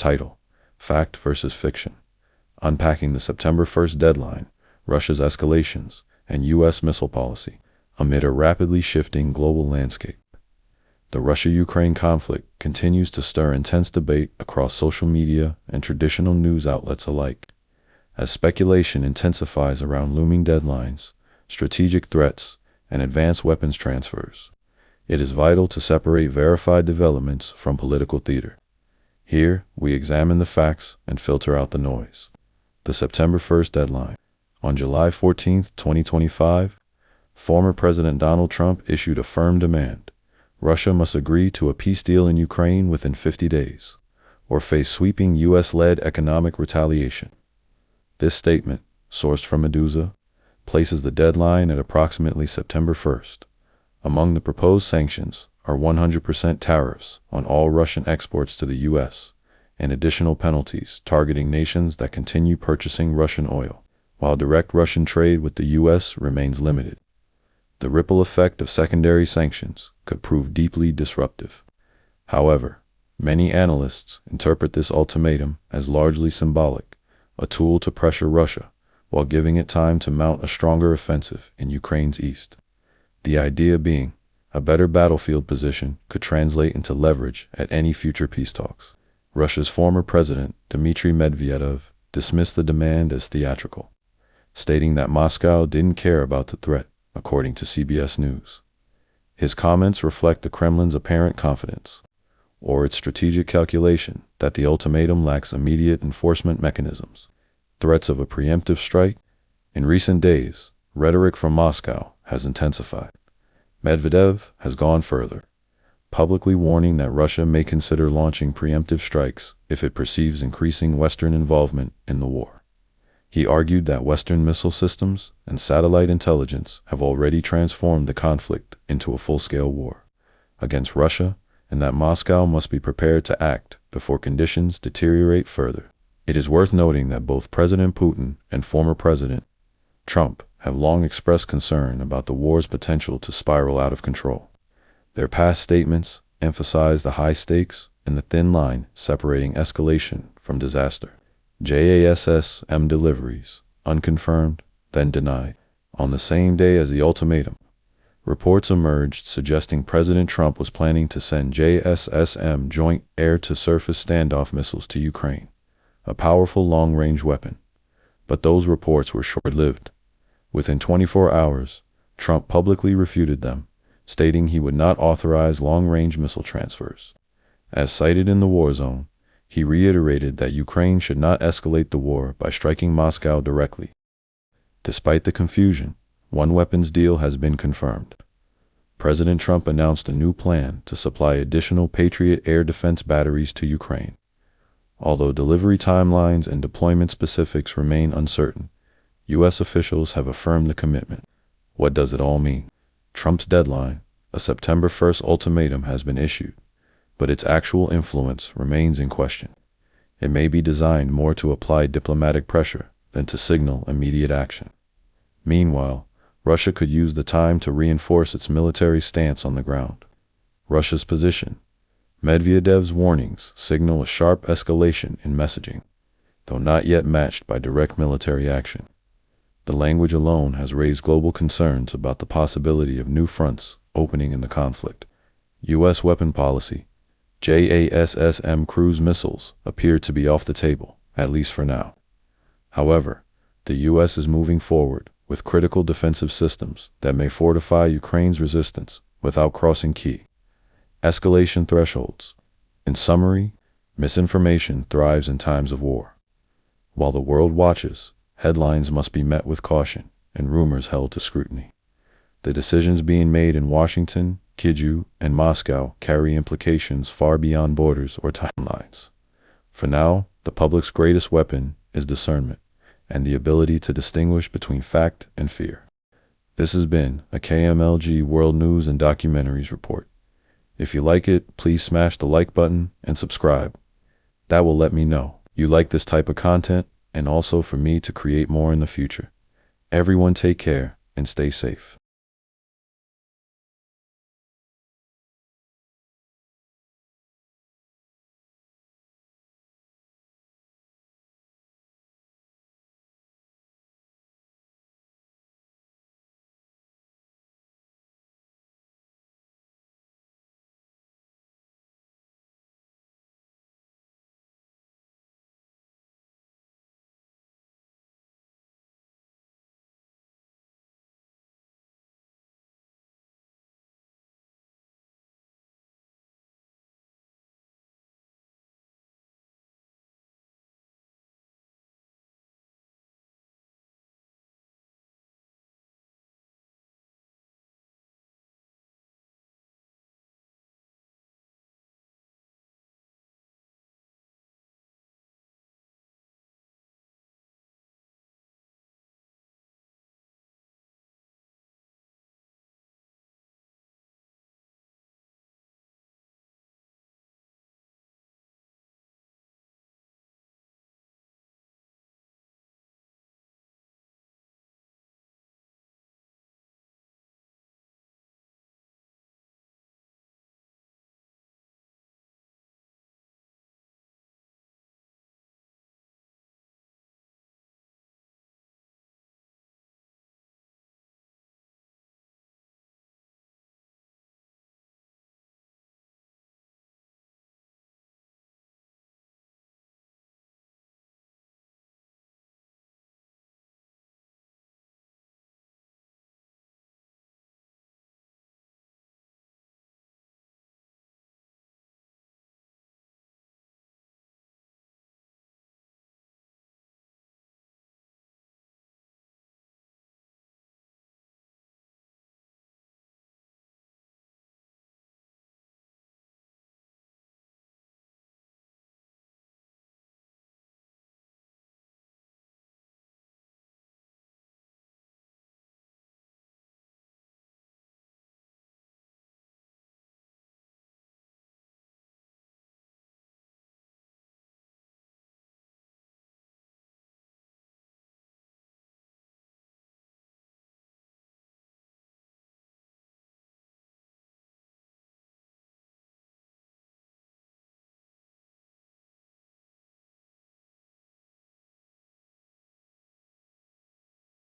Title: Fact versus Fiction. Unpacking the September 1st deadline, Russia's escalations, and U.S. missile policy amid a rapidly shifting global landscape. The Russia-Ukraine conflict continues to stir intense debate across social media and traditional news outlets alike, as speculation intensifies around looming deadlines, strategic threats, and advanced weapons transfers. It is vital to separate verified developments from political theater. Here, we examine the facts and filter out the noise. The September 1st deadline. On July 14, 2025, former President Donald Trump issued a firm demand: Russia must agree to a peace deal in Ukraine within 50 days, or face sweeping U.S.-led economic retaliation. This statement, sourced from Meduza, places the deadline at approximately September 1st. Among the proposed sanctions are 100% tariffs on all Russian exports to the U.S., and additional penalties targeting nations that continue purchasing Russian oil, while direct Russian trade with the U.S. remains limited. The ripple effect of secondary sanctions could prove deeply disruptive. However, many analysts interpret this ultimatum as largely symbolic, a tool to pressure Russia, while giving it time to mount a stronger offensive in Ukraine's east. The idea being, a better battlefield position could translate into leverage at any future peace talks. Russia's former president, Dmitry Medvedev, dismissed the demand as theatrical, stating that Moscow didn't care about the threat, according to CBS News. His comments reflect the Kremlin's apparent confidence, or its strategic calculation that the ultimatum lacks immediate enforcement mechanisms. Threats of a preemptive strike? In recent days, rhetoric from Moscow has intensified. Medvedev has gone further, publicly warning that Russia may consider launching preemptive strikes if it perceives increasing Western involvement in the war. He argued that Western missile systems and satellite intelligence have already transformed the conflict into a full-scale war against Russia, and that Moscow must be prepared to act before conditions deteriorate further. It is worth noting that both President Putin and former President Trump have long expressed concern about the war's potential to spiral out of control. Their past statements emphasize the high stakes and the thin line separating escalation from disaster. JASSM deliveries, unconfirmed, then denied. On the same day as the ultimatum, reports emerged suggesting President Trump was planning to send JSSM joint air-to-surface standoff missiles to Ukraine, a powerful long-range weapon. But those reports were short-lived. Within 24 hours, Trump publicly refuted them, stating he would not authorize long-range missile transfers. As cited in the war zone, he reiterated that Ukraine should not escalate the war by striking Moscow directly. Despite the confusion, one weapons deal has been confirmed. President Trump announced a new plan to supply additional Patriot air defense batteries to Ukraine. Although delivery timelines and deployment specifics remain uncertain, U.S. officials have affirmed the commitment. What does it all mean? Trump's deadline, a September 1st ultimatum, has been issued, but its actual influence remains in question. It may be designed more to apply diplomatic pressure than to signal immediate action. Meanwhile, Russia could use the time to reinforce its military stance on the ground. Russia's position. Medvedev's warnings signal a sharp escalation in messaging, though not yet matched by direct military action. The language alone has raised global concerns about the possibility of new fronts opening in the conflict. U.S. weapon policy. JASSM cruise missiles appear to be off the table, at least for now. However, the U.S. is moving forward with critical defensive systems that may fortify Ukraine's resistance without crossing key escalation thresholds. In summary, misinformation thrives in times of war. While the world watches, headlines must be met with caution and rumors held to scrutiny. The decisions being made in Washington, Kyiv, and Moscow carry implications far beyond borders or timelines. For now, the public's greatest weapon is discernment and the ability to distinguish between fact and fear. This has been a KMLG World News and Documentaries Report. If you like it, please smash the like button and subscribe. That will let me know you like this type of content, and also for me to create more in the future. Everyone take care and stay safe.